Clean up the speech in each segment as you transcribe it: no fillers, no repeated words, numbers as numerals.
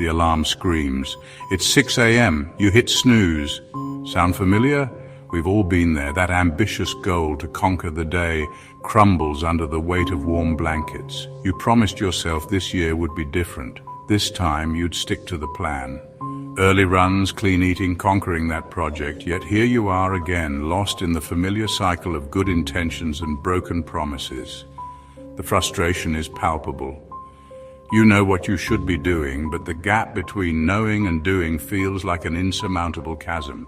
The alarm screams. It's 6 a.m. You hit snooze. Sound familiar? We've all been there. That ambitious goal to conquer the day crumbles under the weight of warm blankets. You promised yourself this year would be different. This time you'd stick to the plan. Early runs, clean eating, conquering that project, yet here you are again, lost in the familiar cycle of good intentions and broken promises. The frustration is palpable. You know what you should be doing, but the gap between knowing and doing feels like an insurmountable chasm.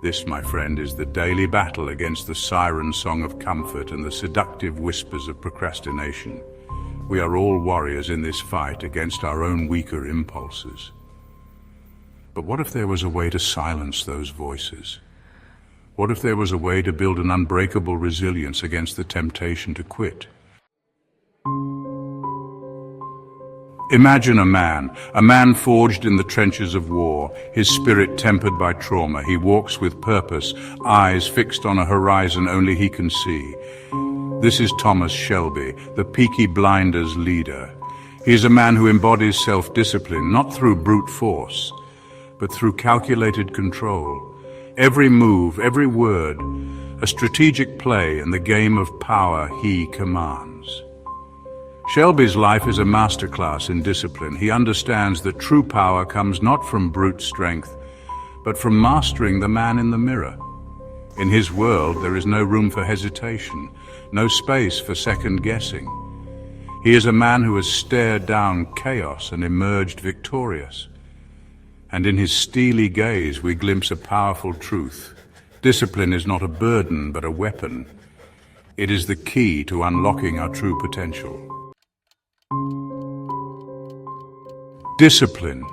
This, my friend, is the daily battle against the siren song of comfort and the seductive whispers of procrastination. We are all warriors in this fight against our own weaker impulses. But what if there was a way to silence those voices? What if there was a way to build an unbreakable resilience against the temptation to quit? Imagine a man forged in the trenches of war, his spirit tempered by trauma. He walks with purpose, eyes fixed on a horizon only he can see. This is Thomas Shelby, the Peaky Blinders leader. He is a man who embodies self-discipline, not through brute force, but through calculated control. Every move, every word, a strategic play in the game of power he commands. Shelby's life is a masterclass in discipline. He understands that true power comes not from brute strength, but from mastering the man in the mirror. In his world, there is no room for hesitation, no space for second guessing. He is a man who has stared down chaos and emerged victorious. And in his steely gaze, we glimpse a powerful truth. Discipline is not a burden, but a weapon. It is the key to unlocking our true potential. Discipline.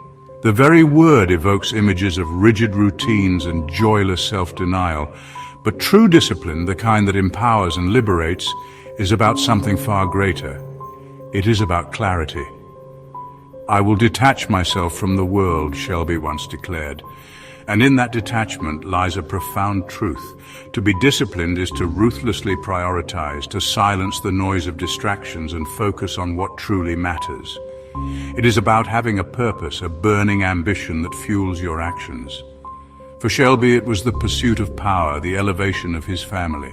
The very word evokes images of rigid routines and joyless self-denial. But true discipline, the kind that empowers and liberates, is about something far greater. It is about clarity. I will detach myself from the world, Shelby once declared. And in that detachment lies a profound truth. To be disciplined is to ruthlessly prioritize, to silence the noise of distractions and focus on what truly matters. It is about having a purpose, a burning ambition that fuels your actions. For Shelby, it was the pursuit of power, the elevation of his family.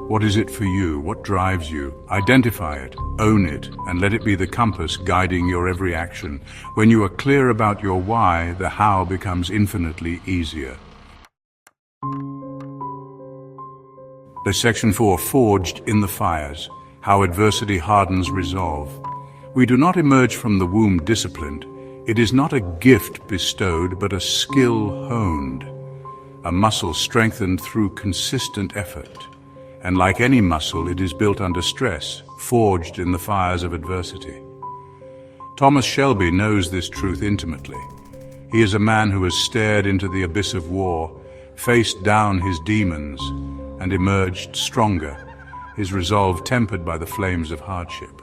What is it for you? What drives you? Identify it, own it, and let it be the compass guiding your every action. When you are clear about your why, the how becomes infinitely easier. Section 4, Forged in the Fires, How Adversity Hardens Resolve. We do not emerge from the womb disciplined. It is not a gift bestowed, but a skill honed, a muscle strengthened through consistent effort. And like any muscle, it is built under stress, forged in the fires of adversity. Thomas Shelby knows this truth intimately. He is a man who has stared into the abyss of war, faced down his demons, and emerged stronger, his resolve tempered by the flames of hardship.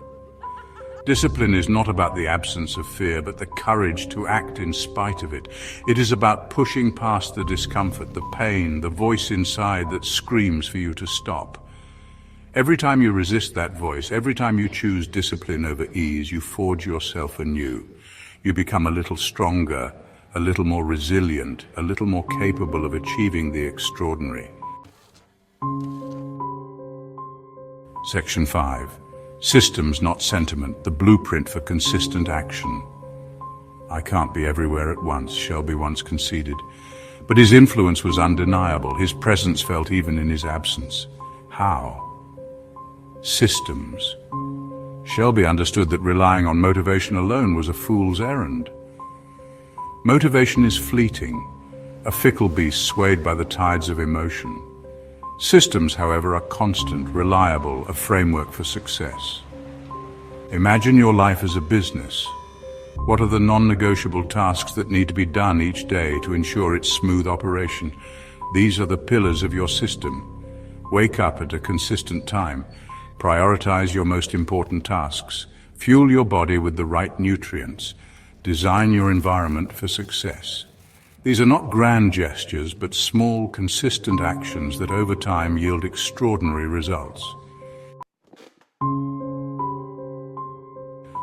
Discipline is not about the absence of fear, but the courage to act in spite of it. It is about pushing past the discomfort, the pain, the voice inside that screams for you to stop. Every time you resist that voice, every time you choose discipline over ease, you forge yourself anew. You become a little stronger, a little more resilient, a little more capable of achieving the extraordinary. Section 5. Systems, not sentiment, the blueprint for consistent action. I can't be everywhere at once, Shelby once conceded. But his influence was undeniable. His presence felt even in his absence. How? Systems. Shelby understood that relying on motivation alone was a fool's errand. Motivation is fleeting, a fickle beast swayed by the tides of emotion. Systems, however, are constant, reliable, a framework for success. Imagine your life as a business. What are the non-negotiable tasks that need to be done each day to ensure its smooth operation? These are the pillars of your system. Wake up at a consistent time. Prioritize your most important tasks. Fuel your body with the right nutrients. Design your environment for success. These are not grand gestures, but small, consistent actions that over time yield extraordinary results.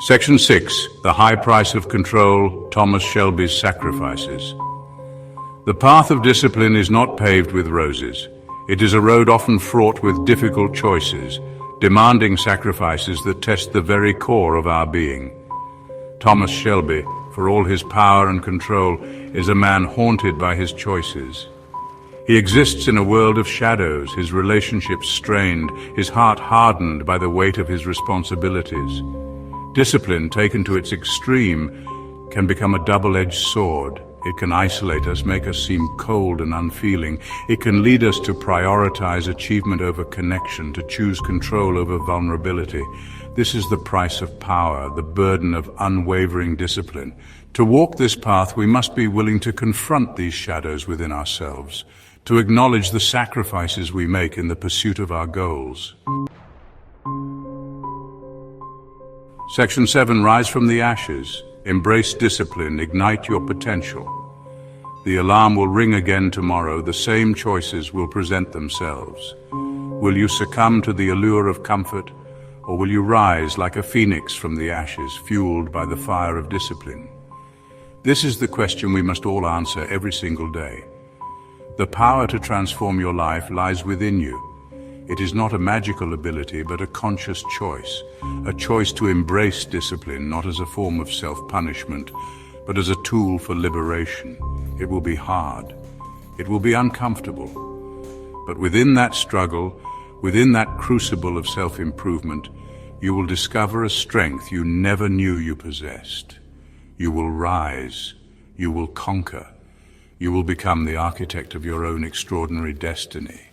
Section 6. The High Price of Control, Thomas Shelby's Sacrifices. The path of discipline is not paved with roses. It is a road often fraught with difficult choices, demanding sacrifices that test the very core of our being. Thomas Shelby, for all his power and control, is a man haunted by his choices. He exists in a world of shadows, his relationships strained, his heart hardened by the weight of his responsibilities. Discipline, taken to its extreme, can become a double-edged sword. It can isolate us, make us seem cold and unfeeling. It can lead us to prioritize achievement over connection, to choose control over vulnerability. This is the price of power, the burden of unwavering discipline. To walk this path, we must be willing to confront these shadows within ourselves, to acknowledge the sacrifices we make in the pursuit of our goals. Section 7. Rise from the ashes. Embrace discipline. Ignite your potential. The alarm will ring again tomorrow. The same choices will present themselves. Will you succumb to the allure of comfort, or will you rise like a phoenix from the ashes, fueled by the fire of discipline? This is the question we must all answer every single day. The power to transform your life lies within you. It is not a magical ability, but a conscious choice. A choice to embrace discipline, not as a form of self-punishment, but as a tool for liberation. It will be hard. It will be uncomfortable. But within that struggle, within that crucible of self-improvement, you will discover a strength you never knew you possessed. You will rise. You will conquer. You will become the architect of your own extraordinary destiny.